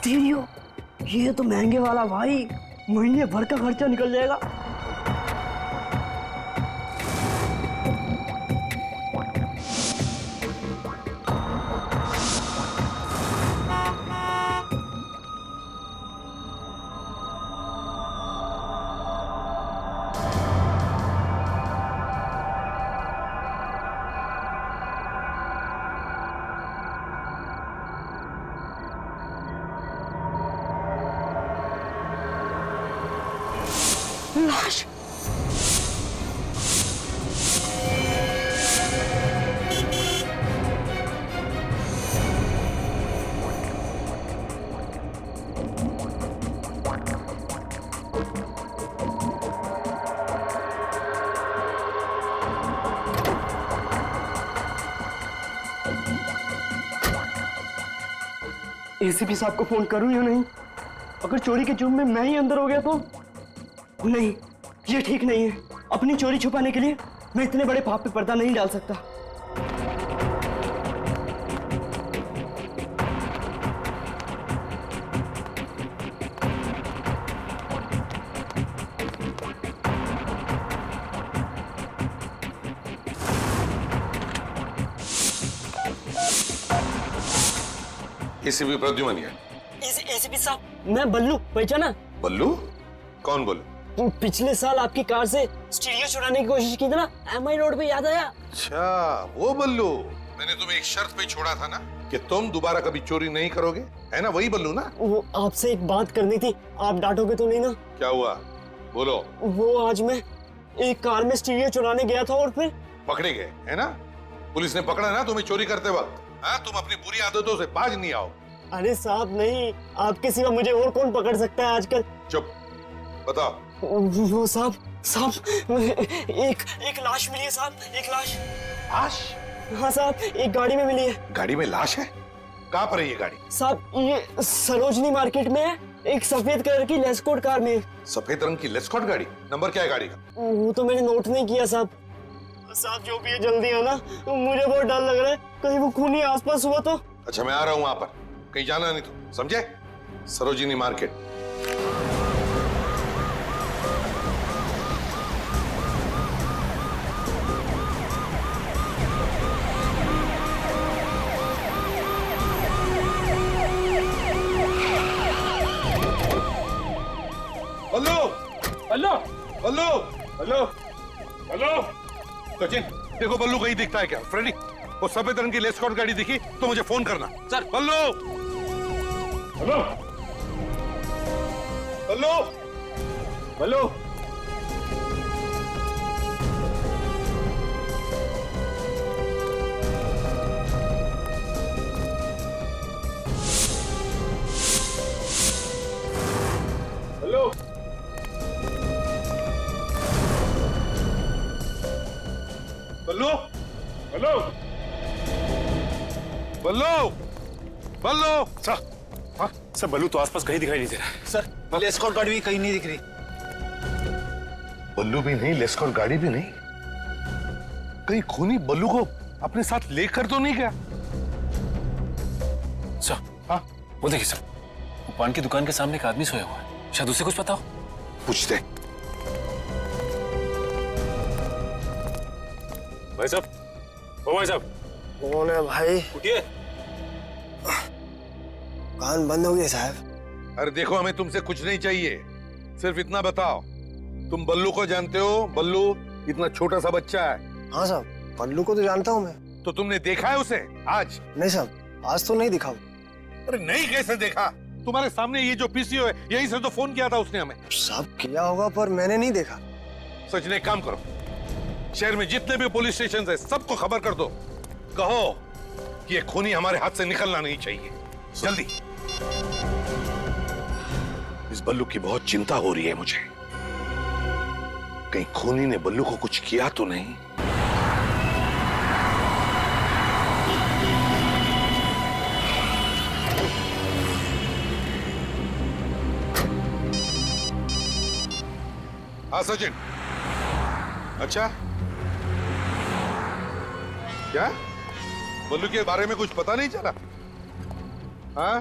Stereo, ये तो महंगे वाला भाई, महीने भर का खर्चा निकल जाएगा। लाश। एसीपी साहब को फोन करूं या नहीं? अगर चोरी के जुर्म में मैं ही अंदर हो गया तो? नहीं, ये ठीक नहीं है। अपनी चोरी छुपाने के लिए मैं इतने बड़े पाप पे पर्दा नहीं डाल सकता। एसीपी प्रद्युमन है। एसीपी साहब, मैं बल्लू, पहचाना? बल्लू? कौन बल्लू? पिछले साल आपकी कार से स्टीरियो चुराने की कोशिश की थी ना, एमआई रोड पे, याद आया? अच्छा, वो बल्लू। मैंने तुम्हें एक शर्त पे छोड़ा था ना कि तुम दोबारा कभी चोरी नहीं करोगे, है ना? वही बल्लू ना? वो आपसे एक बात करनी थी, आप डांटोगे तो नहीं ना? क्या हुआ, बोलो। वो आज मैं एक कार में स्टीरियो चुराने गया था और फिर पकड़े गए, है ना? पुलिस ने पकड़ा ना तुम्हें चोरी करते वक्त। हाँ, तुम अपनी बुरी आदतों से बाज नहीं आओ। अरे साहब नहीं, आपके सिवा मुझे और कौन पकड़ सकता है आजकल? चुप, बताओ। वो साहब एक लाश मिली है साहब, एक लाश। लाश? हाँ साहब, एक गाड़ी में मिली है। गाड़ी में लाश है? कहाँ पर है ये गाड़ी? साहब, ये सरोजनी मार्केट में है, एक सफेद कलर की लेस्कोट कार में। सफेद रंग की लेस्कॉट गाड़ी? नंबर क्या है गाड़ी का? वो तो मैंने नोट नहीं किया साहब। साहब जो भी है जल्दी आना, मुझे बहुत डर लग रहा है, कहीं वो खूनी आसपास हुआ तो। अच्छा, मैं आ रहा हूँ वहां पर, कहीं जाना नहीं तो, समझे? सरोजिनी मार्केट। बल्लू, हेलो बल्लू, हेलो हेलो। सचिन, देखो बल्लू कहीं दिखता है क्या? फ्रेडी, वो सफेद रंग की लेस्कॉट गाड़ी दिखी तो मुझे फोन करना। सर। बल्लू, हेलो बल्लू, हेलो। हेलो बल्लू, हेलो। बल्लू, बल्लू। सर बल्लू तो आसपास कहीं दिखाई नहीं दे रहा है। सर एस्कॉर्ट गाड़ी भी कहीं नहीं दिख रही। बल्लू भी नहीं, लेस्कॉट गाड़ी भी नहीं। कहीं खूनी बल्लू को अपने साथ लेकर तो नहीं गया? सर, हाँ, वो देखिए सर, वो पान की दुकान के सामने एक आदमी सोया हुआ है, शायद उसे कुछ पता हो। पूछते। भाई साहब, ओ भाई साहब, कौन है भाई? उठिए। कान बंद हो गए साहब। अरे देखो, हमें तुमसे कुछ नहीं चाहिए, सिर्फ इतना बताओ, तुम बल्लू को जानते हो? बल्लू इतना छोटा सा बच्चा है। हाँ साहब, बल्लू को तो जानता हूँ मैं। तो तुमने देखा है उसे आज? नहीं साहब, आज तो नहीं दिखा। अरे नहीं, कैसे देखा? तुम्हारे सामने ये जो पीसीओ है, यहीं से तो फोन किया था उसने हमें। साहब किया होगा पर मैंने नहीं देखा। सच ने, काम करो, शहर में जितने भी पुलिस स्टेशन है सबको खबर कर दो, कहो कि ये खूनी हमारे हाथ से निकलना नहीं चाहिए, जल्दी। इस बल्लू की बहुत चिंता हो रही है मुझे, कहीं खूनी ने बल्लू को कुछ किया तो नहीं। हाँ सचिन। अच्छा, क्या बल्लू के बारे में कुछ पता नहीं चला? हाँ,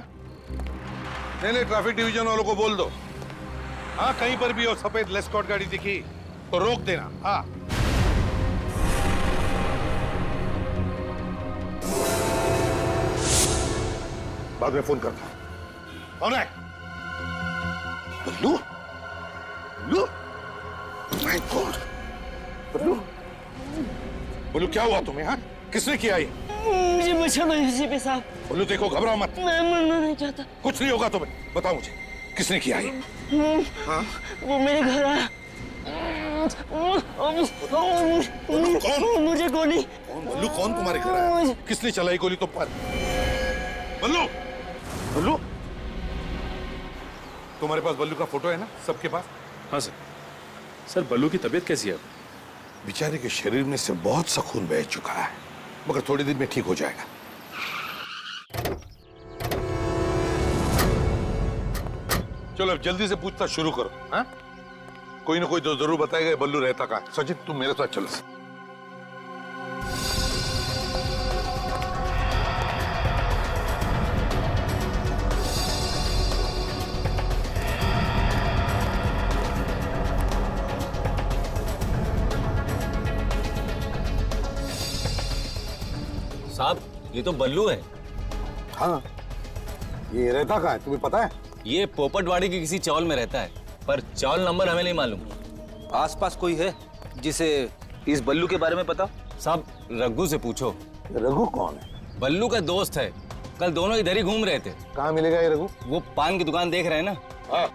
नहीं, ट्रैफिक डिवीजन वालों को बोल दो। हाँ, कहीं पर भी हो सफेद लेस्कॉट गाड़ी दिखी तो रोक देना। हाँ, बाद में फोन करता हूं। कौन है? बल्लू? बल्लू? My God! बल्लू? बल्लू, क्या हुआ तुम्हें? हाँ, किसने किया ये? मुझे बचा लो एसीपी साहब। बल्लू देखो, घबराओ मत। मैं मरना नहीं चाहता। कुछ नहीं होगा तुम्हें। बताओ मुझे, किसने किया ये? हाँ? वो मेरे घर आया। कौन? मुझे गोली। कौन बल्लू? कौन तुम्हारे घर आया? किसने चलाई गोली तुम पर? बल्लू? बल्लू? तुम्हारे पास बल्लू का फोटो है ना सबके पास? हाँ सर। सर, बल्लू की तबीयत कैसी है? बेचारे के शरीर में से बहुत सा खून बह चुका है, मगर थोड़ी देर में ठीक हो जाएगा। चलो अब जल्दी से पूछताछ शुरू करो। हाँ? कोई ना कोई तो जरूर बताएगा बल्लू रहता कहाँ है। सचिन, तुम मेरे साथ चलो। साहब, ये तो बल्लू है। हाँ, ये रहता कहाँ है तुम्हें पता है? ये पोपटवाड़ी की किसी चौल में रहता है, पर चौल नंबर हमें नहीं मालूम। आसपास कोई है जिसे इस बल्लू के बारे में पता? साहब, रघु से पूछो। रघु कौन है? बल्लू का दोस्त है, कल दोनों इधर ही घूम रहे थे। कहाँ मिलेगा ये रघु? वो पान की दुकान देख रहे हैं ना, हाँ,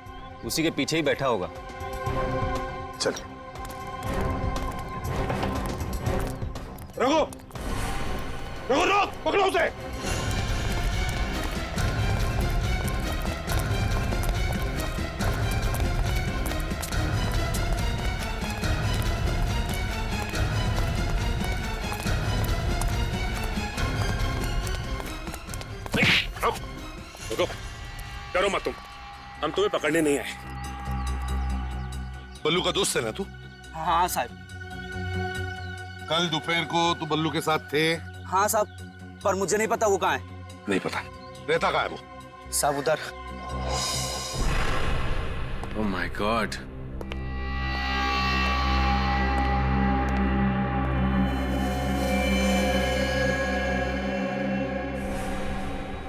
उसी के पीछे ही बैठा होगा। चल। रघु! रघु, रोक! पकड़ो उसे! रुको, डरो मत तुम, हम तुम्हें पकड़ने नहीं आए। बल्लू का दोस्त है ना तू? हाँ साहब। कल दोपहर को तू बल्लू के साथ थे? हाँ साहब, पर मुझे नहीं पता वो कहाँ है। नहीं पता। रहता कहाँ है वो? साहब उधर। Oh my God.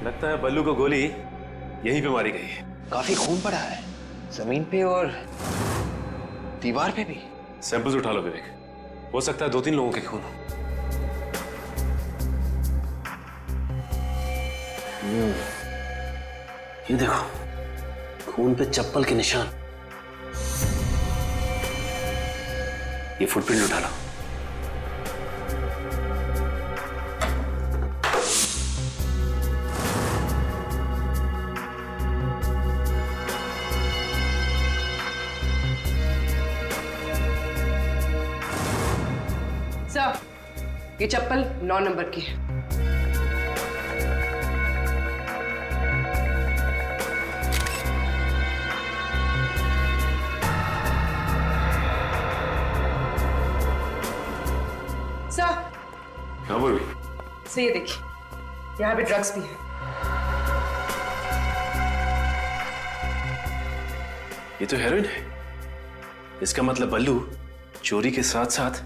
लगता है बल्लू को गोली यहीं पे मारी गई है। काफी खून पड़ा है जमीन पे और दीवार पे भी। सैंपल्स उठा लो विवेक, हो सकता है 2-3 लोगों के खून हो। ये देखो, खून पे चप्पल के निशान। ये फुटप्रिंट उठा लो। सर, ये चप्पल 9 नंबर की है। सर, हाँ बोल। सर ये देखिए, यहाँ पे ड्रग्स भी है। ये तो हेरोइन है। इसका मतलब बल्लू चोरी के साथ साथ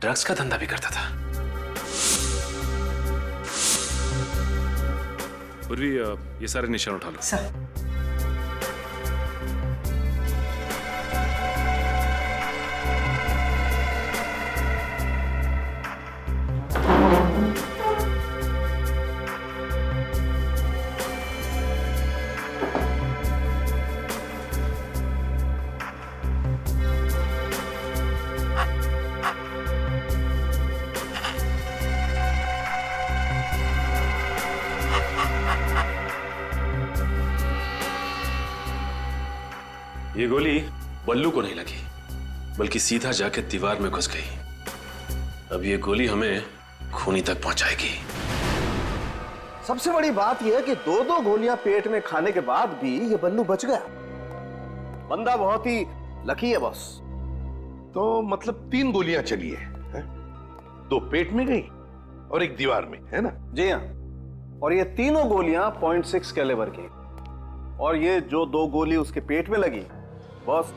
ड्रग्स का धंधा भी करता था। पूर्वी, ये सारे निशान उठा लो। सर, ये गोली बल्लू को नहीं लगी, बल्कि सीधा जाके दीवार में घुस गई। अब ये गोली हमें खूनी तक पहुंचाएगी। सबसे बड़ी बात यह है कि 2-2 गोलियां पेट में खाने के बाद भी ये बल्लू बच गया। बंदा बहुत ही लकी है बॉस। तो मतलब 3 गोलियां चली हैं? 2 पेट में गई और 1 दीवार में, है ना? जी हाँ, और ये तीनों गोलियां 0.6 कैलिबर की। और ये जो 2 गोली उसके पेट में लगी, बॉस,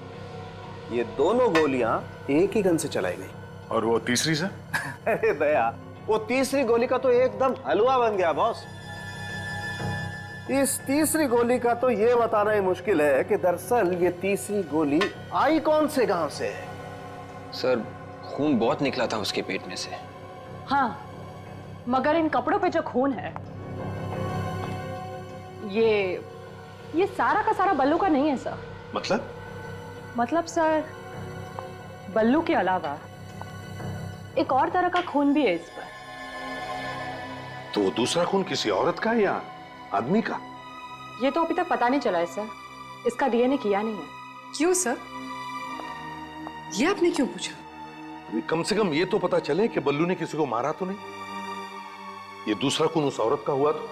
ये दोनों गोलियां एक ही गन से चलाई गई। और वो तीसरी से? अरे दया, वो तीसरी गोली का तो एकदम हलवा बन गया बॉस। इस तीसरी गोली का तो ये बताना ही मुश्किल है कि दरअसल ये तीसरी गोली आई कौन से गांव से है। सर, खून बहुत निकला था उसके पेट में से। हाँ, मगर इन कपड़ों पे जो खून है ये सारा का सारा बल्लू का नहीं है सर। मतलब सर, बल्लू के अलावा एक और तरह का खून भी है इस पर। तो दूसरा खून किसी औरत का या आदमी का? ये तो अभी तक पता नहीं चला है सर, इसका डीएनए किया नहीं है। क्यों सर? ये आपने क्यों पूछा? अभी कम से कम ये तो पता चले कि बल्लू ने किसी को मारा तो नहीं। ये दूसरा खून उस औरत का हुआ तो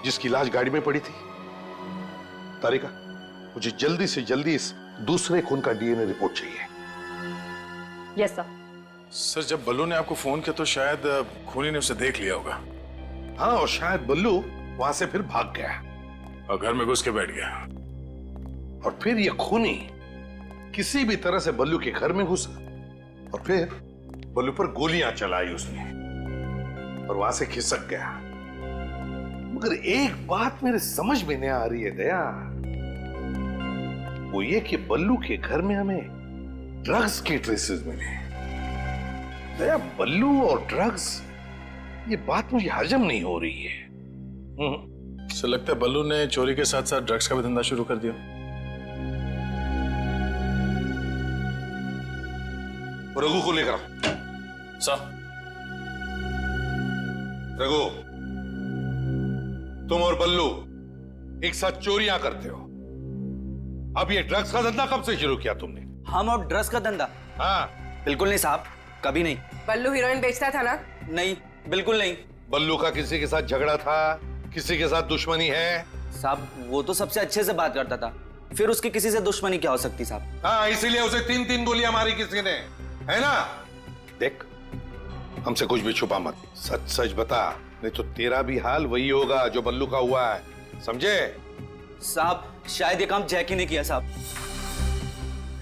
जिसकी लाश गाड़ी में पड़ी थी। तारिका, मुझे जल्दी से जल्दी इस दूसरे खून का डीएनए रिपोर्ट चाहिए। Yes sir. सर, जब बल्लू ने आपको फोन किया तो शायद खूनी ने उसे देख लिया होगा। हाँ, और शायद बल्लू वहां से फिर भाग गया और घर में घुस के बैठ गया। और फिर ये खूनी किसी भी तरह से बल्लू के घर में घुसा और फिर बल्लू पर गोलियां चलाई उसने और वहां से खिसक गया। मगर एक बात मेरे समझ में नहीं आ रही है दया, वो ये कि बल्लू के घर में हमें ड्रग्स के ट्रेसेस मिले। दया, बल्लू और ड्रग्स, ये बात मुझे हजम नहीं हो रही है। सर, लगता है बल्लू ने चोरी के साथ साथ ड्रग्स का भी धंधा शुरू कर दिया। रघु को लेकर सर। रघु, तुम और बल्लू एक साथ चोरियां करते हो। अब ये ड्रग्स का धंधा कब से शुरू किया तुमने? हम और ड्रग्स का धंधा? हाँ। बिल्कुल नहीं साहब, कभी नहीं। बल्लू हीरोइन बेचता था ना? नहीं, बिल्कुल नहीं। बल्लू का किसी के साथ झगड़ा था, किसी के साथ दुश्मनी है? साहब, वो तो सबसे अच्छे से बात करता था, फिर उसकी किसी से दुश्मनी क्या हो सकती साहब? हाँ, इसीलिए उसे 3-3 गोलियां मारी किसी ने, है ना? देख, हमसे कुछ भी छुपा मत, सच सच बता, नहीं तो तेरा भी हाल वही होगा जो बल्लू का हुआ है, समझे? साहब, शायद ये काम जैकी ने किया साहब।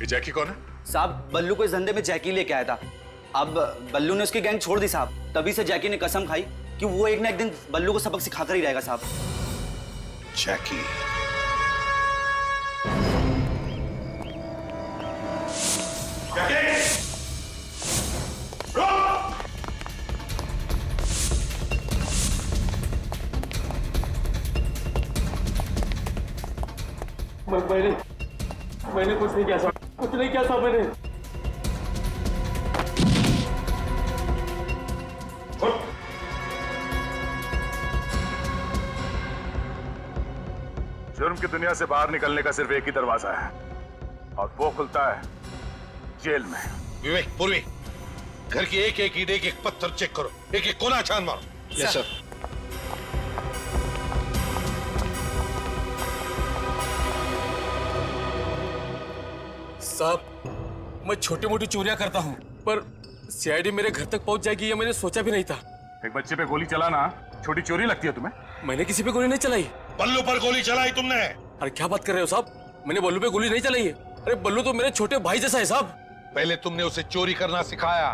ये जैकी कौन है? साहब, बल्लू को इस धंधे में जैकी लेके आया था। अब बल्लू ने उसकी गैंग छोड़ दी साहब, तभी से जैकी ने कसम खाई कि वो एक ना एक दिन बल्लू को सबक सिखाकर ही रहेगा साहब। जैकी? मैंने कुछ नहीं किया साहब, कुछ नहीं किया साहब मैंने। जुर्म की दुनिया से बाहर निकलने का सिर्फ एक ही दरवाजा है और वो खुलता है जेल में। विवेक, पूर्वी, घर की एक एक ईंट, एक एक पत्थर चेक करो, एक एक कोना छान मारो। Yes sir. साहब, मैं छोटी मोटी चोरियां करता हूं, पर सीआईडी मेरे घर तक पहुंच जाएगी ये मैंने सोचा भी नहीं था। एक बच्चे पे गोली चलाना छोटी चोरी लगती है तुम्हें? मैंने किसी पे गोली नहीं चलाई। बल्लू पर गोली चलाई तुमने? अरे क्या बात कर रहे हो साहब, मैंने बल्लू पे गोली नहीं चलाई है। अरे बल्लू तो मेरे छोटे भाई जैसा है साहब। पहले तुमने उसे चोरी करना सिखाया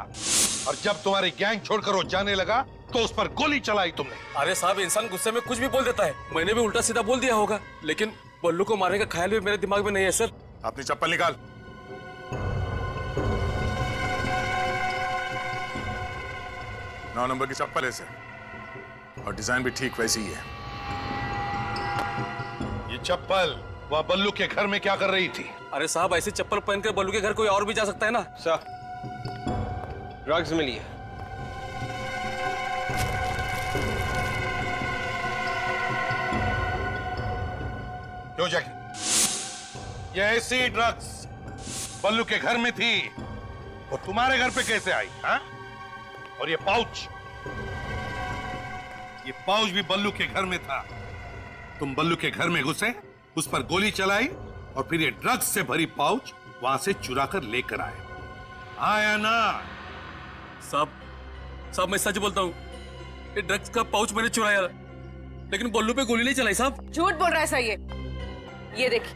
और जब तुम्हारी गैंग छोड़कर वो जाने लगा तो उस पर गोली चलाई तुमने। अरे साहब, इंसान गुस्से में कुछ भी बोल देता है, मैंने भी उल्टा सीधा बोल दिया होगा, लेकिन बल्लू को मारने का ख्याल भी मेरे दिमाग में नहीं है सर। अपनी चप्पल निकाल। नौ नंबर की चप्पल है सर, और डिजाइन भी ठीक वैसी ही है। ये चप्पल वह बल्लू के घर में क्या कर रही थी? अरे साहब, ऐसी चप्पल पहनकर बल्लू के घर कोई और भी जा सकता है ना? सर, ड्रग्स मिली है। क्यों जैकी? ये ऐसी ड्रग्स बल्लू के घर में थी, वो तुम्हारे घर पे कैसे आई? हाँ? और ये पाउच भी बल्लू के घर में था। तुम बल्लू के घर में घुसे, उस पर गोली चलाई और फिर ये ड्रग्स से भरी पाउच वहां से चुरा कर लेकर आए, आया ना? साहब मैं सच बोलता हूँ, ये ड्रग्स का पाउच मैंने चुराया, लेकिन बल्लू पे गोली नहीं चलाई साहब। झूठ बोल रहा है सर ये। ये देखिए,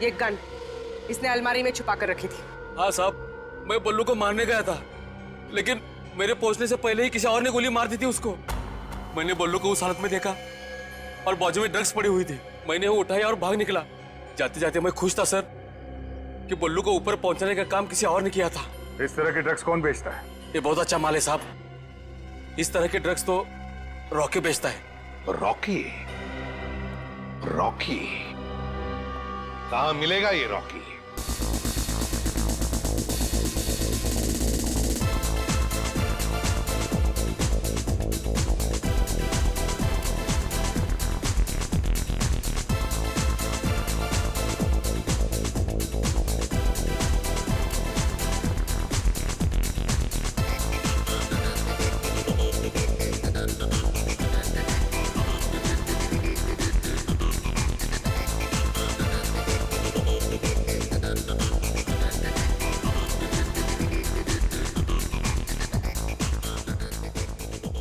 ये गन इसने अलमारी में छुपा कर रखी थी। हाँ साहब, मैं बल्लू को मारने गया था, लेकिन मेरे पहुंचने से पहले ही किसी और ने गोली मार दी थी उसको। मैंने बल्लू को उस हालत में देखा और बाजू में ड्रग्स पड़ी हुई थी। मैंने वो उठाया और भाग निकला। जाते जाते मैं खुश था सर कि बल्लू को ऊपर पहुंचाने का काम किसी और ने किया था। इस तरह के ड्रग्स कौन बेचता है? ये बहुत अच्छा माल है साहब। इस तरह के ड्रग्स तो रॉकी बेचता है। रॉकी? रॉकी कहाँ मिलेगा ये रॉकी?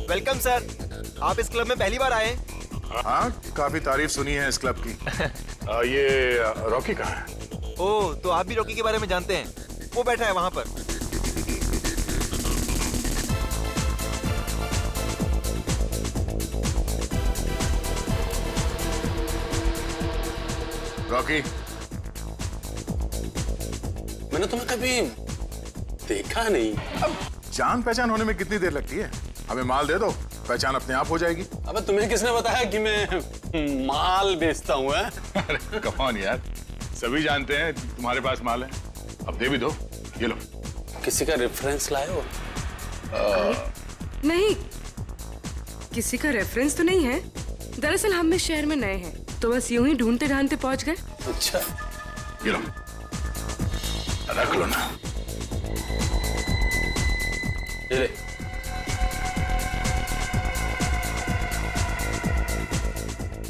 वेलकम सर, आप इस क्लब में पहली बार आए? हाँ, काफी तारीफ सुनी है इस क्लब की। ये रॉकी कहाँ है? ओह, तो आप भी रॉकी के बारे में जानते हैं? वो बैठा है वहां पर। रॉकी, मैंने तुम्हें कभी देखा नहीं। अब जान पहचान होने में कितनी देर लगती है? हमें माल दे दो, पहचान अपने आप हो जाएगी। अबे तुम्हें किसने बताया कि मैं माल बेचता हूँ? अरे कम ऑन यार, सभी जानते हैं तुम्हारे पास माल है। अब दे भी दो, ये लो। किसी का रेफरेंस लाए हो? नहीं, किसी का रेफरेंस तो नहीं है। दरअसल हम इस शहर में नए हैं, तो बस यूं ही ढूंढते ढांढते पहुंच गए। अच्छा, ये लो, रख लो ना। ये ले।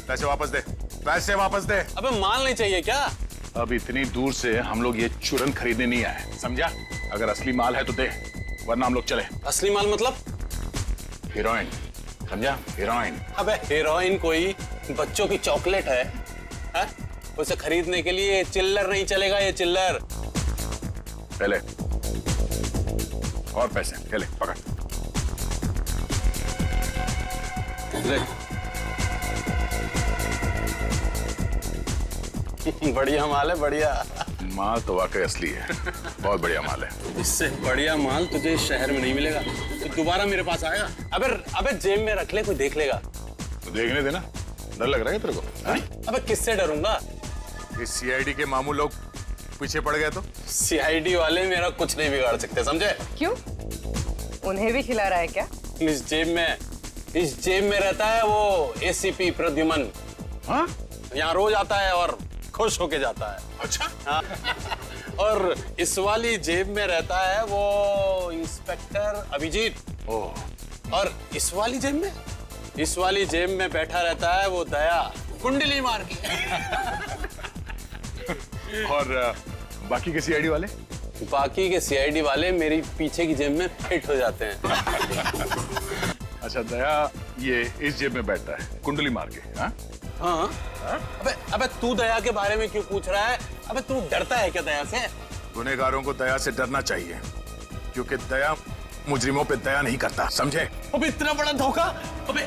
पैसे वापस दे, पैसे वापस दे। अबे माल नहीं चाहिए क्या? अब इतनी दूर से हम लोग ये चूरन खरीदने नहीं आए, समझा? अगर असली माल है तो दे, वरना हम लोग चले। असली माल मतलब? हीरोइन, समझा? हीरोइन। अबे हीरोइन कोई बच्चों की चॉकलेट है? उसे खरीदने के लिए चिल्लर नहीं चलेगा, ये चिल्लर। पहले और पैसे, पहले पकड़। बढ़िया माल है, बढ़िया माल तो वाकई असली है, बहुत बढ़िया माल है। इससे बढ़िया माल तुझे इस शहर में नहीं मिलेगा। तो दोबारा मेरे पास आएगा? अबे जेब में रख ले, कोई देख लेगा। तो देखने देना। डर लग रहा है तेरे को? अबे किससे डरूंगा? इस सीआईडी के मामू लोग पीछे पड़ गए तो? सीआईडी वाले मेरा कुछ नहीं बिगाड़ सकते, समझे? क्यों? उन्हें भी खिला रहा है क्या? इस जेब में रहता है वो एसीपी प्रद्युमन। हाँ? यहाँ रोज आता है और खुश होके जाता है। अच्छा? हाँ। और इस वाली जेब में रहता है वो इंस्पेक्टर अभिजीत। ओह। और इस वाली जेब में बैठा रहता है वो दया, कुंडली मार के। और बाकी के सीआईडी वाले? बाकी के सीआईडी वाले मेरी पीछे की जेब में फिट हो जाते हैं। अच्छा, दया ये इस जेब में बैठता है कुंडली मार के? हाँ? हाँ? अबे तू दया के बारे में क्यों पूछ रहा है? अबे तू डरता है क्या दया से? गुनहगारों को दया से डरना चाहिए, क्योंकि दया मुजरिमों पे दया नहीं करता, समझे? अबे इतना बड़ा धोखा! अबे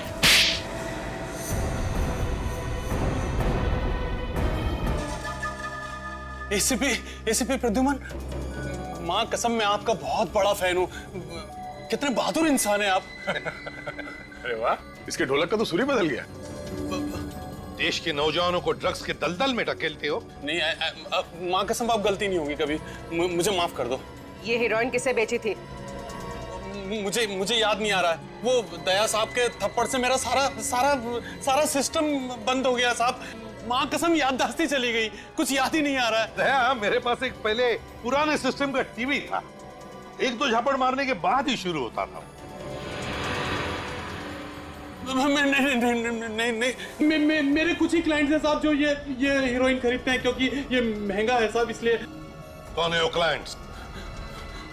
एसीपी प्रद्युमन, माँ कसम मैं आपका बहुत बड़ा फैन हूँ। कितने बहादुर इंसान हैं आप। अरे वाह, इसके ढोलक का तो सुर ही बदल गया। देश के नौजवानों को ड्रग्स के दलदल में ढकेलते हो। नहीं, माँ कसम आप गलती नहीं होगी कभी, मुझे माफ कर दो। ये हीरोइन किसे बेची थी? मुझे याद नहीं आ रहा है। वो दया साहब के थप्पड़ से मेरा सारा सिस्टम बंद हो गया साहब। माँ कसम याददाश्ती चली गई, कुछ याद ही नहीं आ रहा है। दया, मेरे पास एक पहले पुराने सिस्टम का टीवी था, एक दो झापड़ मारने के बाद ही शुरू होता था। नहीं, मेरे कुछ ही क्लाइंट्स हैं साहब जो ये हीरोइन खरीदते हैं, क्योंकि ये महंगा है साहब, इसलिए। कौन है वो क्लाइंट्स?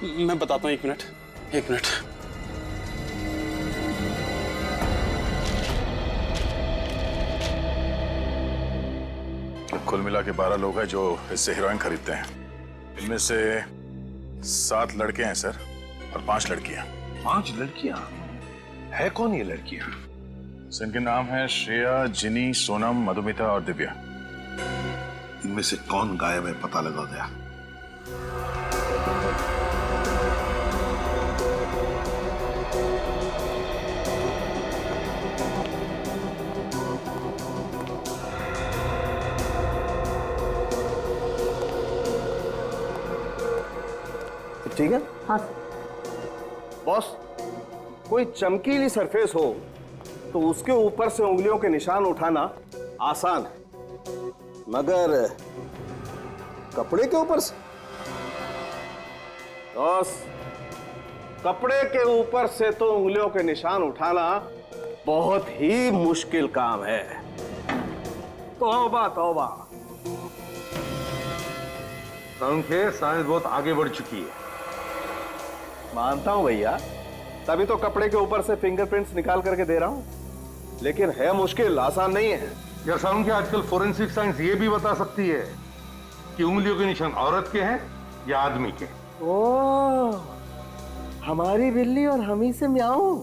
मैं बताता हूँ, एक मिनट। कुल मिला के 12 लोग हैं जो इससे हीरोइन खरीदते हैं। इनमें से 7 लड़के हैं सर और 5 लड़कियां। 5 लड़कियां? है कौन ये लड़कियां? इनके नाम है श्रेया, जिनी, सोनम, मधुमिता और दिव्या। इनमें से कौन गायब है पता लगा गया? ठीक है। हाँ बॉस, कोई चमकीली सरफेस हो तो उसके ऊपर से उंगलियों के निशान उठाना आसान है, मगर कपड़े के ऊपर से? बॉस, कपड़े के ऊपर से तो उंगलियों के निशान उठाना बहुत ही मुश्किल काम है। तौबा तौबा। साइंस बहुत आगे बढ़ चुकी है। मानता हूं भैया, तभी तो कपड़े के ऊपर से फिंगरप्रिंट्स निकाल करके दे रहा हूं, लेकिन है मुश्किल, आसान नहीं है। यार साउंड के आजकल फोरेंसिक साइंस ये भी बता सकती है कि उंगलियों के निशान औरत के हैं या आदमी के। ओह, हमारी बिल्ली और हम ही से म्याऊं।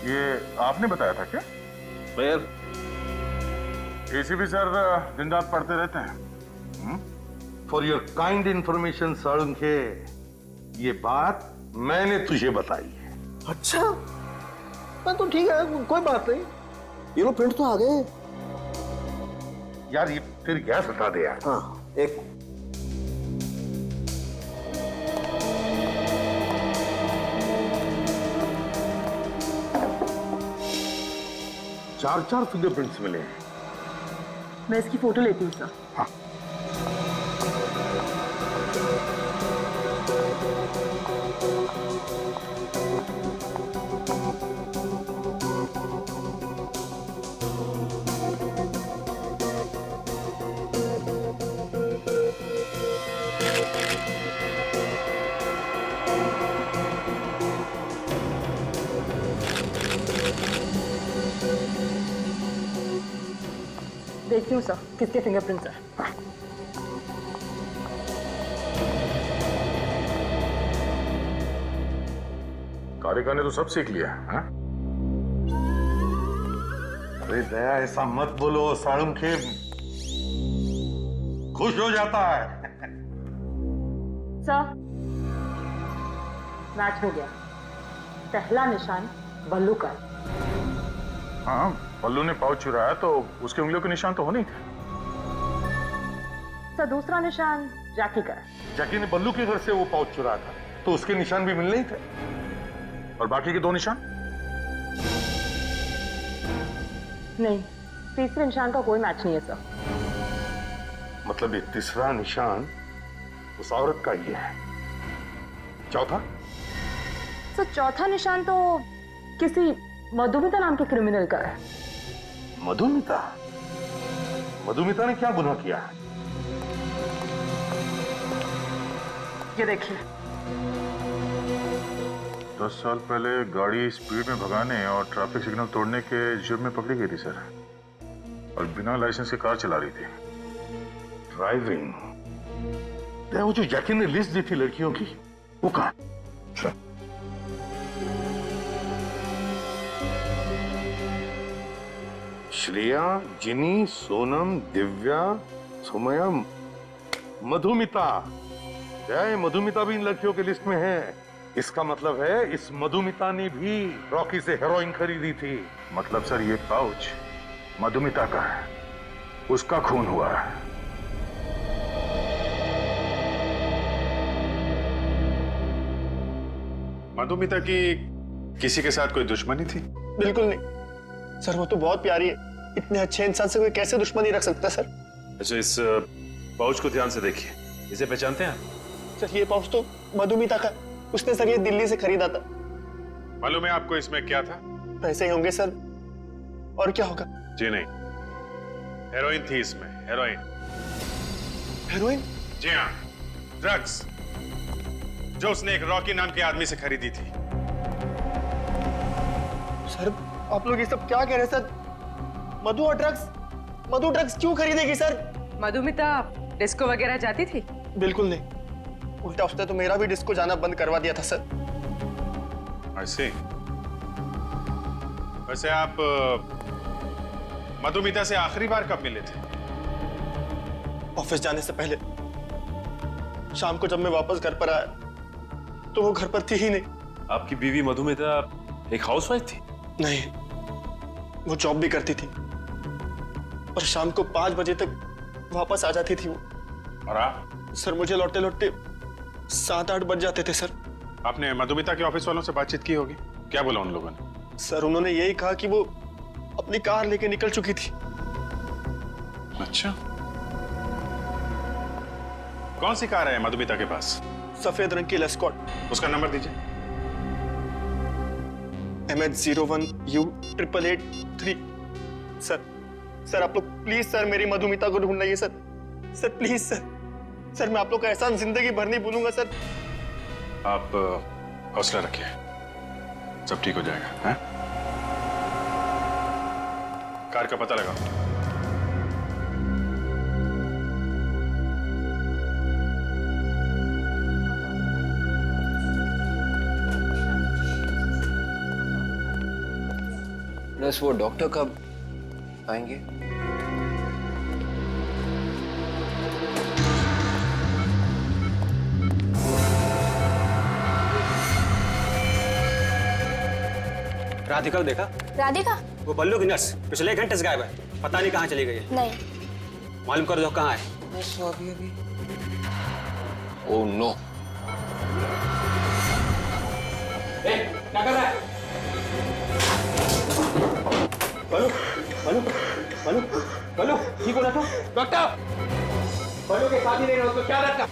ये आपने बताया था क्या? फिर एसीपी सर दिन रात पढ़ते रहते हैं। For your kind information Salunkhe, ये बात मैंने तुझे बताई है। अच्छा, तो ठीक है, कोई बात नहीं। ये लो प्रिंट तो आ गए। यार ये तेरी गैस हटा दे यार। हाँ, एक 4 फिंगरप्रिंट्स मिले हैं। मैं इसकी फोटो लेती हूँ सर। हाँ। देखती हूँ सर किसके फिंगरप्रिंट्स है। कारिका ने तो सब सीख लिया है। अरे दया, ऐसा मत बोलो, साळुंखे खुश हो जाता है। सर, मैच हो गया। पहला निशान बल्लू का। हाँ, बल्लू ने पाउच चुराया तो उसके उंगलियों के निशान तो होने ही थे। सर, दूसरा निशान जैकी का। जैकी ने बल्लू के घर से वो पाउच चुराया था तो उसके निशान भी मिलने ही थे। और बाकी के 2 निशान? नहीं, तीसरे निशान का कोई मैच नहीं है सर। मतलब ये तीसरा निशान उस औरत का ही है। चौथा? सर, चौथा निशान तो किसी मधुमिता नाम के क्रिमिनल का है। मधुमिता? मधुमिता ने क्या गुनाह किया है? ये देखिए। 10 साल पहले गाड़ी स्पीड में भगाने और ट्रैफिक सिग्नल तोड़ने के जुर्म में पकड़ी गई थी सर, और बिना लाइसेंस के कार चला रही थी। ड्राइविंग? वो जो जैकी ने लिस्ट दी थी लड़कियों की, वो कहाँ? श्रेया, जिनी, सोनम, दिव्या, सुमया, मधुमिता। मधुमिता भी इन लड़कियों की लिस्ट में है। इसका मतलब है इस मधुमिता ने भी रॉकी से हेरोइन खरीदी थी। मतलब सर ये पाउच मधुमिता का है, उसका खून हुआ है। मधुमिता की किसी के साथ कोई दुश्मनी थी? बिल्कुल नहीं सर, वो तो बहुत प्यारी है। इतने अच्छे इंसान से कोई कैसे दुश्मनी रख सकता है सर? अच्छा, इस पाउच को ध्यान से देखिए, इसे पहचानते हैं आप? सर, ये पाउच तो मधुमिता का, उसने सर ये दिल्ली से खरीदा था। मालूम है आपको इसमें क्या था? पैसे ही होंगे सर, और क्या होगा? जी नहीं, हेरोइन थी इसमें, हेरोइन। हेरोइन? जी हाँ, ड्रग्स, जो उसने एक रॉकी नाम के आदमी से खरीदी थी। सर, आप लोग ये सब क्या कह रहे हैं सर? मधु और ड्रग्स? मधु ड्रग्स क्यों खरीदेगी सर? मधुमिता डिस्को वगैरह जाती थी? बिल्कुल नहीं, उल्टा उसने तो मेरा भी डिस्को जाना बंद करवा दिया था सर। ऐसे वैसे आप मधुमिता से आखिरी बार कब मिले थे? ऑफिस जाने से पहले। शाम को जब मैं वापस घर पर आया तो वो घर पर थी ही नहीं। आपकी बीवी मधुमिता एक हाउसवाइफ थी? नहीं, वो जॉब भी करती थी और शाम को 5 बजे तक वापस आ जाती थी वो। और आप? सर मुझे लौटते लौटते 7-8 बज जाते थे सर। आपने मधुमिता के ऑफिस वालों से बातचीत की होगी, क्या बोला उन लोगों ने? सर उन्होंने यही कहा कि वो अपनी कार लेके निकल चुकी थी। अच्छा, कौन सी कार है मधुमिता के पास? सफेद रंग की लेस्कॉट। उसका नंबर दीजिए। MH01U8883। सर आप लोग प्लीज सर मेरी मधुमिता को ढूंढ लाइए सर। सर प्लीज सर मैं आप लोग का एहसान जिंदगी भर नहीं भूलूंगा सर। आप हौसला रखिए, सब ठीक हो जाएगा। हैं? कार का पता लगाओ। बस वो डॉक्टर कब आएंगे? राधिका को देखा? राधिका? वो बल्लू की नर्स पिछले 1 घंटे से गायब है, पता नहीं कहाँ चली गई है। नहीं। मालूम कर दो कहाँ है। बस अभी अभी। Oh no. क्या कर रहा है? बल्लू ठीक हो रहा था? डॉक्टर, बल्लू के साथ ही नहीं रहो तो क्या रखा?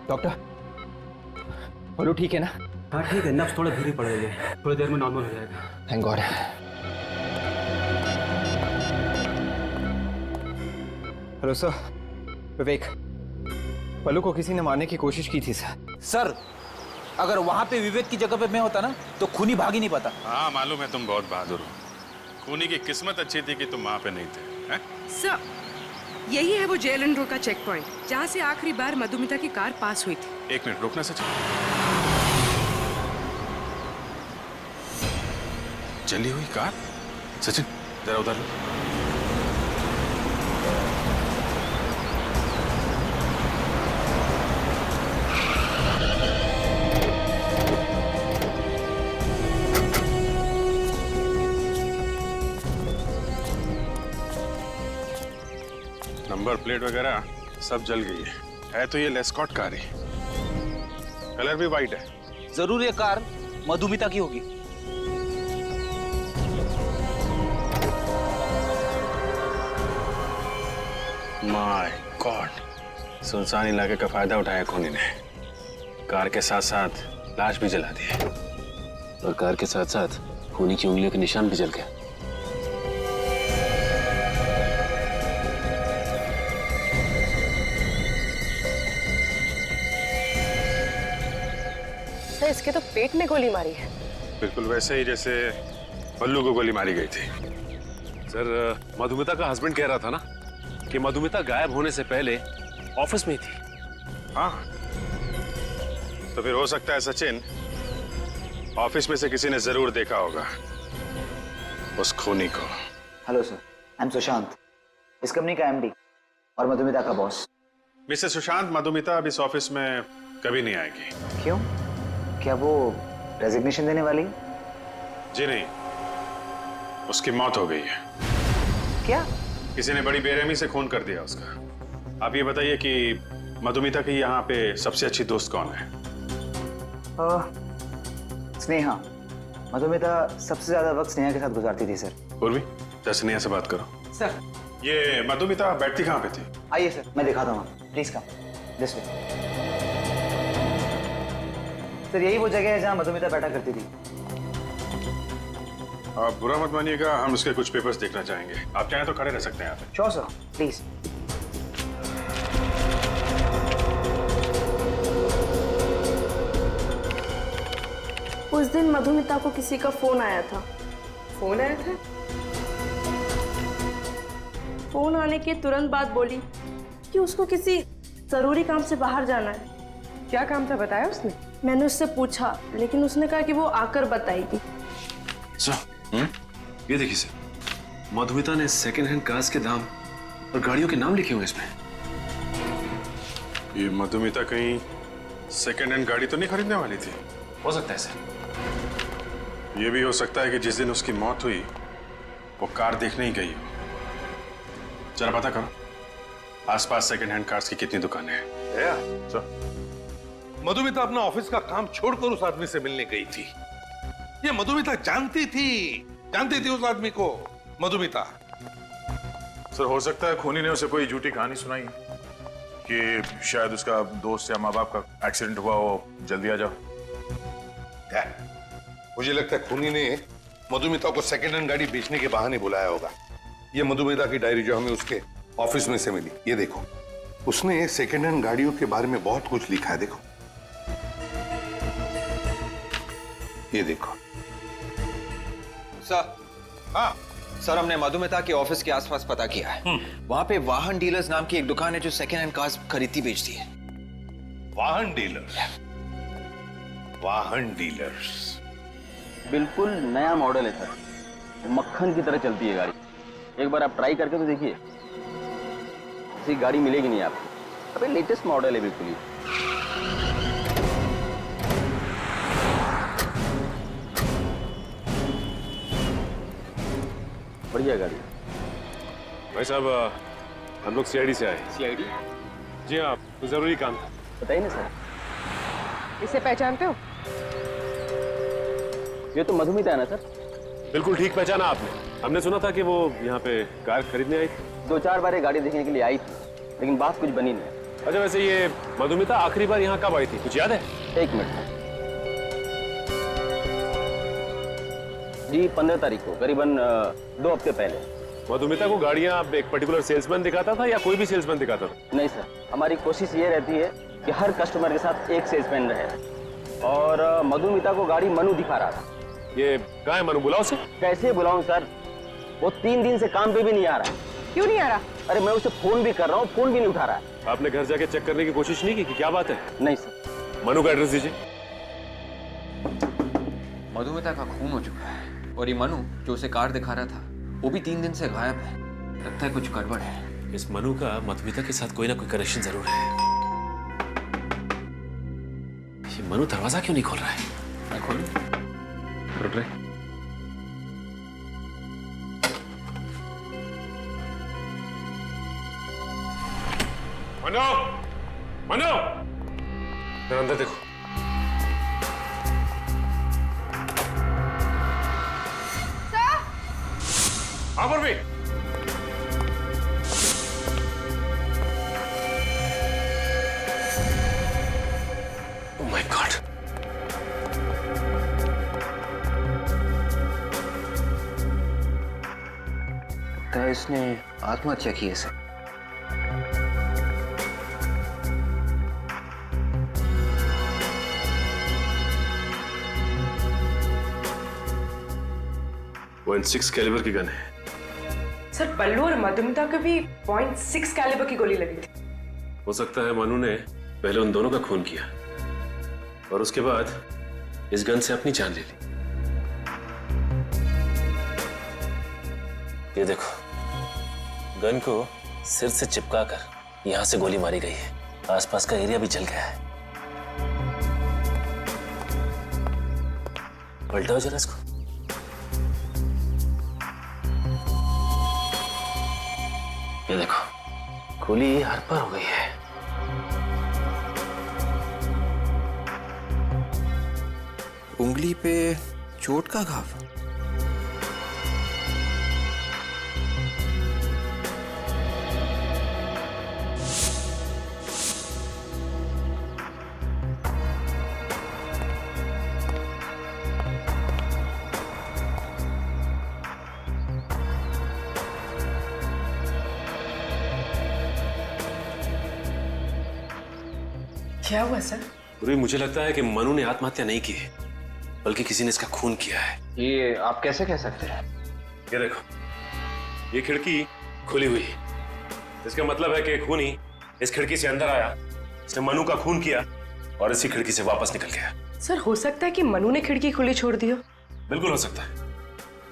डॉक्टर, बल्लू ठीक है ना? हाँ ठीक है, नब्ज थोड़ा धीरे पड़ रही है, थोड़ी देर में नॉर्मल हो जाएगा। Thank God. हेलो सर, विवेक, बल्लू को किसी ने मारने की कोशिश की थी सर। सर अगर वहां पे विवेक की जगह पे मैं होता ना तो खूनी भाग ही नहीं पाता। हाँ मालूम है, तुम बहुत बहादुर हो। खूनी की किस्मत अच्छी थी कि तुम वहां पे नहीं थे। हैं? सर यही है वो जेलन रोड का चेक पॉइंट जहाँ से आखिरी बार मधुमिता की कार पास हुई थी। 1 मिनट रुकना सचिन। चली हुई कार? सचिन जरा उधर लो। नंबर प्लेट वगैरह सब जल गई है तो ये लेस्कॉट कार है, कलर भी वाइट है। जरूर ये कार मधुमिता की होगी। माय गॉड, सुनसान इलाके का फायदा उठाया खूनी ने। कार के साथ साथ लाश भी जला दी और कार के साथ साथ खूनी की उंगलियों के निशान भी जल गए। इसके तो पेट में गोली मारी है। बिल्कुल वैसे ही जैसे बल्लू को गोली मारी गई थी। सर मधुमिता का हस्बैंड कह रहा था ना कि मधुमिता गायब होने से पहले ऑफिस में ही थी। हाँ तो फिर हो सकता है सचिन, ऑफिस में से किसी ने जरूर देखा होगा उस खूनी को। Hello sir, I am Sushant, इस कंपनी का एमडी और मधुमिता का बॉस। मिस्टर सुशांत, मधुमिता अब इस ऑफिस में कभी नहीं आएगी। क्यों? क्या वो रेजिग्नेशन देने वाली है? जी नहीं, उसकी मौत हो गई है। क्या? किसी ने बड़ी बेरहमी से खून कर दिया उसका। आप ये बताइए कि मधुमिता की यहाँ पे सबसे अच्छी दोस्त कौन है? स्नेहा। मधुमिता सबसे ज्यादा वक्त स्नेहा के साथ गुजारती थी सर। उर्वी, जरा स्नेहा से बात करो। सर ये मधुमिता बैठती कहाँ पे थी? आइए सर, मैं दिखाता हूँ, please come this way. Sir यही वो जगह है जहाँ मधुमिता बैठा करती थी। आप बुरा मत मानिएगा, हम उसके कुछ पेपर्स देखना चाहेंगे। आप चाहें तो खड़े रह सकते हैं यहाँ पे। Sure sir, please. उस दिन मधुमिता को किसी का फोन आया था। फोन आया था? फोन आने के तुरंत बाद बोली कि उसको किसी जरूरी काम से बाहर जाना है। क्या काम था बताया उसने? मैंने उससे पूछा, लेकिन उसने कहा कि वो आकर बताएगी। ये देखिए सर, मधुमिता ने सेकेंड हैंड कार्स के दाम और गाड़ियों के नाम लिखे हुए इसमें। ये मधुमिता कहीं सेकेंड हैंड गाड़ी तो नहीं खरीदने वाली थी? हो सकता है सर। ये भी हो सकता है कि जिस दिन उसकी मौत हुई वो कार देखने ही गई हो। जरा पता करो आसपास सेकेंड हैंड कार्स की कितनी दुकानें हैं। मधुमिता अपना ऑफिस का काम छोड़कर उस आदमी से मिलने गई थी। ये मधुमिता जानती थी उस आदमी को। मधुमिता सर, हो सकता है खूनी ने उसे कोई झूठी कहानी सुनाई कि शायद उसका दोस्त या माँ बाप का एक्सीडेंट हुआ हो, जल्दी आ जाओ। क्या? मुझे लगता है खूनी ने मधुमिता को सेकेंड हैंड गाड़ी बेचने के बहाने बुलाया होगा। ये मधुमिता की डायरी जो हमें उसके ऑफिस में से मिली, ये देखो, उसने सेकेंड हैंड गाड़ियों के बारे में बहुत कुछ लिखा है। देखो, ये देखो। सर, हाँ सर, हमने मधुमिता के ऑफिस के आसपास पता किया है। वहां पे वाहन डीलर्स नाम की एक दुकान है जो सेकेंड हैंड कार्स खरीदती बेचती है। वाहन डीलर्स? वाहन डीलर्स बिल्कुल नया मॉडल है सर, मक्खन की तरह चलती है गाड़ी। एक बार आप ट्राई करके तो देखिए, ऐसी गाड़ी मिलेगी नहीं आपको। अबे लेटेस्ट मॉडल है बिल्कुल ही। बढ़िया गाड़ी। भाई साहब, हम लोग सीआईडी से आए। सीआईडी? जी हाँ, कुछ जरूरी काम था। बताइए ना सर। इसे पहचानते हो? ये तो मधुमिता है ना सर? बिल्कुल ठीक पहचाना आपने। हमने सुना था कि वो यहाँ पे कार खरीदने आई थी। 2-4 बार ये गाड़ी देखने के लिए आई थी, लेकिन बात कुछ बनी नहीं। अच्छा, वैसे ये मधुमिता आखिरी बार यहाँ कब आई थी, कुछ याद है? 1 मिनट जी, 15 तारीख को, करीबन 2 हफ्ते पहले। मधुमिता को गाड़ियाँ एक पर्टिकुलर सेल्समैन दिखाता था या कोई भी सेल्समैन दिखाता था? नहीं सर, हमारी कोशिश ये रहती है कि हर कस्टमर के साथ एक सेल्समैन रहे, और मधुमिता को गाड़ी मनु दिखा रहा था। ये कहाँ है मनु, बुलाओ उसे। कैसे बुलाऊं सर, वो 3 दिन से काम पे भी नहीं आ रहा है। क्यों नहीं आ रहा? अरे मैं उसे फोन भी कर रहा हूँ, फोन भी नहीं उठा रहा है। आपने घर जाके चेक करने की कोशिश नहीं की कि क्या बात है? नहीं सर। मनु का एड्रेस दीजिए। मधुमिता का खून हो चुका है और ये मनु जो उसे कार दिखा रहा था वो भी 3 दिन से गायब है। लगता है कुछ गड़बड़ है। इस मनु का मधुमिता के साथ कोई ना कोई कनेक्शन जरूर है। ये मनु दरवाजा क्यों नहीं खोल रहा है? मैं खोलूं? रुक रहे। मनु, मनु, जरा अंदर देखो। हाँ भी। Oh my God. लगता है इसने आत्महत्या की है सर। .6 कैलिबर की गन है। सर, बल्लू और मधुमिता को भी .6 कैलिबर की गोली लगी थी। हो सकता है मनु ने पहले उन दोनों का खून किया और उसके बाद इस गन से अपनी जान ले ली। ये देखो, गन को सिर से चिपका कर यहां से गोली मारी गई है। आसपास का एरिया भी जल गया है। पलटाओ जरा इसको। ये देखो, गोली हर पर हो गई है। उंगली पे चोट का घाव। क्या हुआ सर? गुरुजी, मुझे लगता है कि मनु ने आत्महत्या नहीं की है, बल्कि किसी ने इसका खून किया है। ये आप कैसे कह सकते हैं? ये देखो, ये खिड़की खुली हुई है, इसका मतलब है कि खूनी इस खिड़की से अंदर आया, इसने मनु का खून किया और इसी खिड़की से वापस निकल गया। सर हो सकता है कि मनु ने खिड़की खुली छोड़ दी हो। बिल्कुल हो सकता है,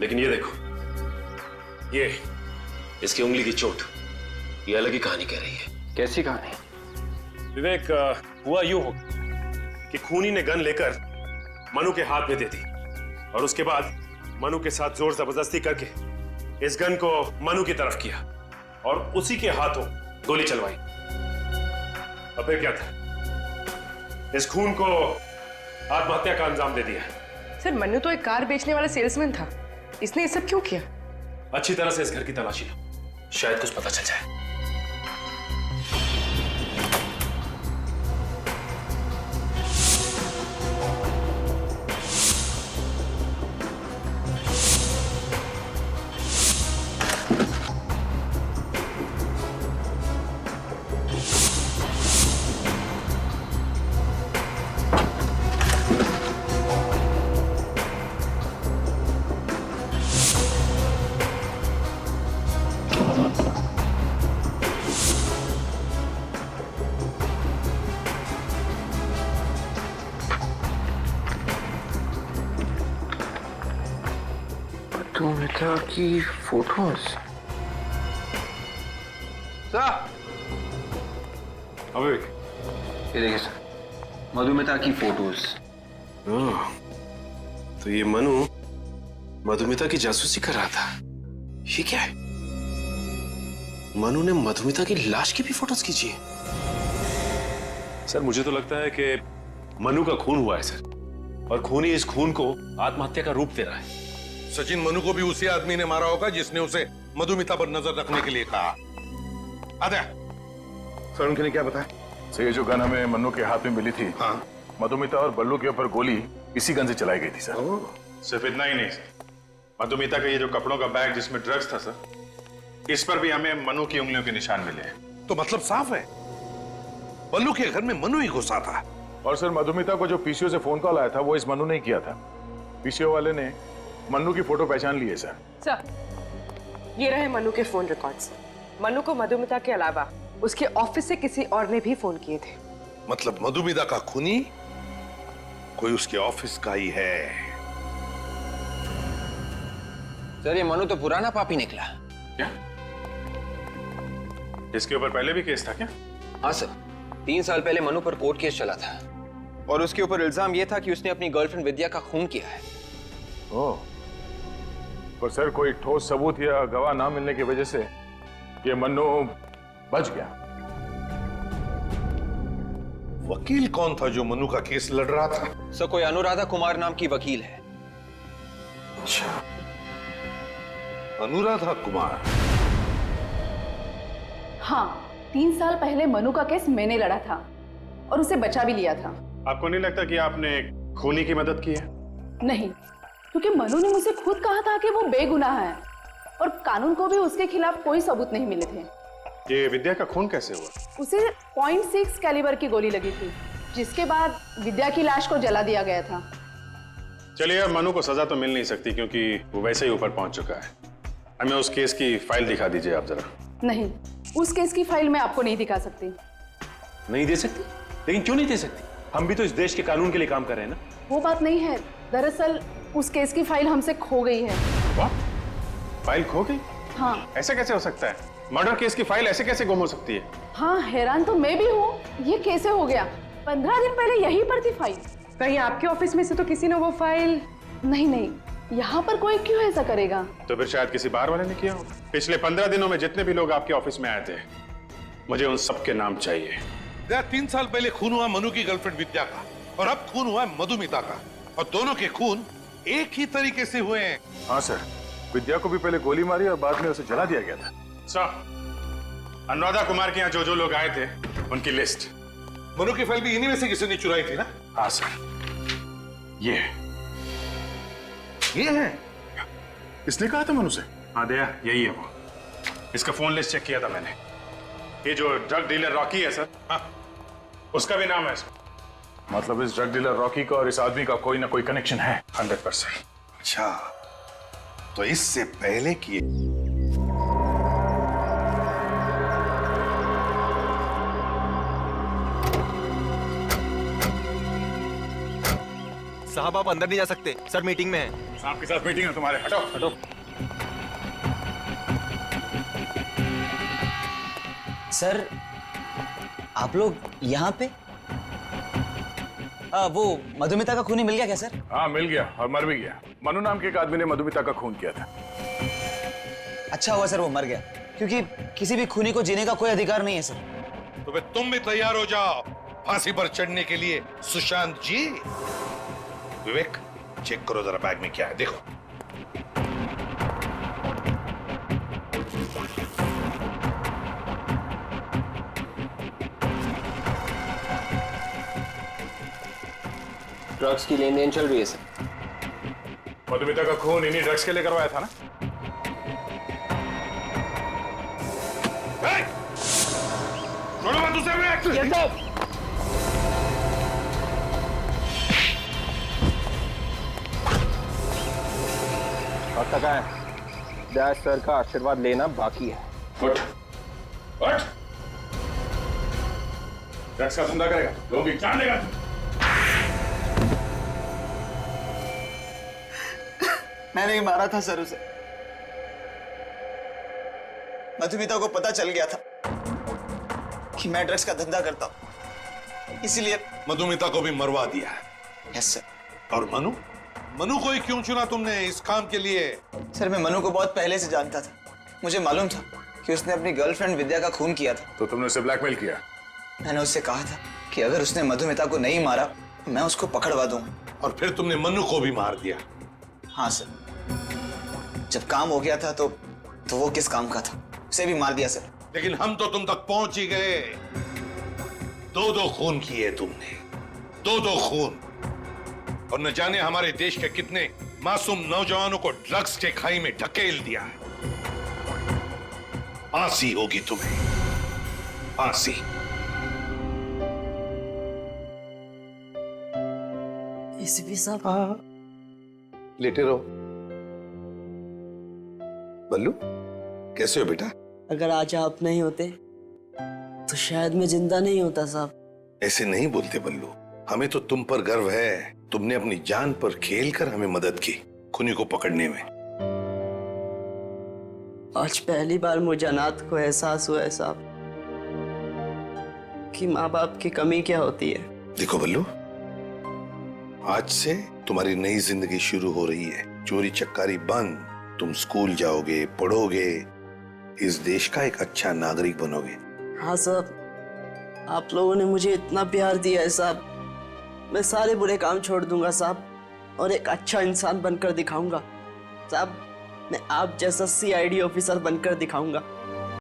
लेकिन ये देखो, ये इसकी उंगली की चोट, ये अलग ही कहानी कह रही है। कैसी कहानी? विवेक, हुआ यूं हो कि खूनी ने गन लेकर मनु के हाथ में दे दी और उसके बाद मनु के साथ जोर जबरदस्ती करके इस गन को मनु की तरफ किया और उसी के हाथों गोली चलवाई। और फिर क्या था, इस खून को आत्महत्या का अंजाम दे दिया। सर मनु तो एक कार बेचने वाला सेल्समैन था, इसने ये सब क्यों किया? अच्छी तरह से इस घर की तलाशी लो, शायद कुछ पता चल जाए। मधुमिता की फोटोज। ये देखिए सर, मधुमिता की फोटोज। तो ये मनु मधुमिता की जासूसी कर रहा था। ये क्या है? मनु ने मधुमिता की लाश की भी फोटोज खींची है। सर मुझे तो लगता है कि मनु का खून हुआ है सर, और खूनी इस खून को आत्महत्या का रूप दे रहा है। सचिन, मनु को भी उसी आदमी ने मारा होगा जिसने उसे मधुमिता पर नजर रखने के लिए कहा। आजा। सर उनके ने क्या बताया? सर ये जो गन हमें मन्नू के हाथ में मिली थी, हाँ, मधुमिता और बल्लू के ऊपर गोली इसी गन से चलाई गई थी सर। सिर्फ इतना ही नहीं सर, मधुमिता का ये जो कपड़ों का बैग जिसमें ड्रग्स था सर, इस पर भी हमें मनु की उंगलियों के निशान मिले हैं। तो मतलब साफ है, बल्लू के घर में मनु ही घुसा था। और सर मधुमिता को जो पीसीओ से फोन कॉल आया था वो इस मनु ने किया था। पीसीओ वाले ने मन्नू की फोटो पहचान ली है सर। सर ये रहे मनु के फोन रिकॉर्ड्स। मनु को मधुमिता के अलावा उसके ऑफिस से किसी और ने भी फोन किए थे। मतलब मधुमिता का खूनी कोई उसके ऑफिस का ही है। सर ये मनु तो पुराना पापी निकला। क्या? इसके ऊपर पहले भी केस था क्या? हाँ सर, 3 साल पहले मनु पर कोर्ट केस चला था और उसके ऊपर इल्जाम यह था कि उसने अपनी गर्लफ्रेंड विद्या का खून किया है। ओह, पर सर कोई ठोस सबूत या गवाह ना मिलने की वजह से ये मन्नू बच गया। वकील कौन था जो मनु का केस लड़ रहा था? सर कोई अनुराधा कुमार नाम की वकील है। अच्छा, अनुराधा कुमार। हाँ, 3 साल पहले मनु का केस मैंने लड़ा था और उसे बचा भी लिया था। आपको नहीं लगता कि आपने खूनी की मदद की है? नहीं, क्योंकि मनु ने मुझे खुद कहा था कि वो बेगुनाह है और कानून को भी उसके खिलाफ कोई सबूत नहीं मिले थे। ये विद्या का खून कैसे हुआ? उसे .6 कैलिबर की गोली लगी थी, जिसके बाद विद्या की लाश को जला दिया गया था। चलिए, अब मनु को सजा तो मिल नहीं सकती क्योंकि वो वैसे ही ऊपर पहुंच चुका है। हमें उस केस की फाइल दिखा दीजिए आप जरा। नहीं, उस केस की फाइल मैं आपको नहीं दिखा सकती। नहीं दे सकती? लेकिन क्यों नहीं दे सकती? हम भी तो इस देश के कानून के लिए काम कर रहे हैं ना। वो बात नहीं है, दरअसल उस केस की फाइल हमसे खो गई है। वाह, फाइल खो गई? हाँ। ऐसा कैसे हो सकता है? मर्डर केस की फाइल ऐसे कैसे गुम हो सकती है? हाँ, हैरान तो मैं भी हूँ, ये कैसे हो गया? 15 दिन पहले यहीं पर थी फाइल। कहीं आपके ऑफिस में से तो किसी ने वो फाइल? नहीं, यहाँ पर कोई क्यों ऐसा करेगा? तो फिर शायद किसी बार वाले ने किया हो। पिछले 15 दिनों में जितने भी लोग आपके ऑफिस में आए थे, मुझे उन सबके नाम चाहिए। 3 साल पहले खून हुआ मनु की गर्लफ्रेंड विद्या का और अब खून हुआ मधुमिता का, और दोनों के खून एक ही तरीके से हुए हैं। हाँ सर, विद्या को भी पहले गोली मारी और बाद में उसे जला दिया गया था। सर, अनुराधा कुमार के यहाँ जो लोग आए थे उनकी लिस्ट। मनु की फाइल भी इन्हीं में से किसी ने चुराई थी ना? हाँ सर, ये है। इसने कहा था मनु से? हाँ दया, यही है वो। इसका फोन लिस्ट चेक किया था मैंने। ये जो ड्रग डीलर रॉकी है सर, हाँ, उसका भी नाम है इसमें। मतलब इस ड्रग डीलर रॉकी का और इस आदमी का कोई ना कोई कनेक्शन है 100%। अच्छा, तो इससे पहले कि साहब आप अंदर नहीं जा सकते, सर मीटिंग में है। साहब के साथ मीटिंग है तुम्हारे, हटो हटो। सर आप लोग यहाँ पे? वो मधुमिता का खूनी मिल गया क्या सर? हाँ मिल गया और मर भी गया। मनु नाम के एक आदमी ने मधुमिता का खून किया था। अच्छा हुआ सर वो मर गया, क्योंकि किसी भी खूनी को जीने का कोई अधिकार नहीं है सर। तो फिर तुम भी तैयार हो जाओ फांसी पर चढ़ने के लिए सुशांत जी। विवेक चेक करो जरा बैग में क्या है, देखो। ड्रग्स की लेन देन चल रही है सर। मधुमिता का खून इन्हीं ड्रग्स के लिए करवाया था ना? छोड़ो मत उसे। और तक है दैश सर का आशीर्वाद लेना बाकी है। उठ उठ, ड्रग्स का धंधा करेगा, लोगों की जान लेगा। मैंने ही मारा था सर उसे। मधुमिता को पता चल गया था कि मैं ड्रग्स का धंधा करता हूं, इसीलिए मधुमिता को भी मरवा दिया है। Yes sir. और मनु मनु को ही क्यों चुना तुमने इस काम के लिए? सर मैं मनु को बहुत पहले से जानता था। मुझे मालूम था कि उसने अपनी गर्लफ्रेंड विद्या का खून किया था। तो तुमने उसे ब्लैकमेल किया? मैंने उससे कहा था कि अगर उसने मधुमिता को नहीं मारा मैं उसको पकड़वा दूंगा। और फिर तुमने मनु को भी मार दिया? हाँ सर, जब काम हो गया था तो वो किस काम का था, उसे भी मार दिया सर। लेकिन हम तो तुम तक पहुंच ही गए। दो खून किए तुमने, दो खून। और न जाने हमारे देश के कितने मासूम नौजवानों को ड्रग्स के खाई में ढकेल दिया है। फांसी होगी तुम्हें, फांसी। एसीपी साहब। लेटे रहो। बल्लू कैसे हो बेटा? अगर आज आप नहीं होते तो शायद मैं जिंदा नहीं होता साहब। ऐसे नहीं बोलते बल्लू, हमें तो तुम पर गर्व है। तुमने अपनी जान पर खेलकर हमें मदद की खूनी को पकड़ने में। आज पहली बार मुझे अनाथ को एहसास हुआ है साहब कि माँ बाप की कमी क्या होती है। देखो बल्लू, आज से तुम्हारी नई जिंदगी शुरू हो रही है। चोरी चक्कारी बंद, तुम स्कूल जाओगे, पढ़ोगे, इस देश का एक अच्छा नागरिक बनोगे। हाँ साहब, आप लोगों ने मुझे इतना प्यार दिया है साहब, मैं सारे बुरे काम छोड़ दूंगा साहब और एक अच्छा इंसान बनकर दिखाऊंगा साहब। मैं आप जैसा CID ऑफिसर बनकर दिखाऊंगा।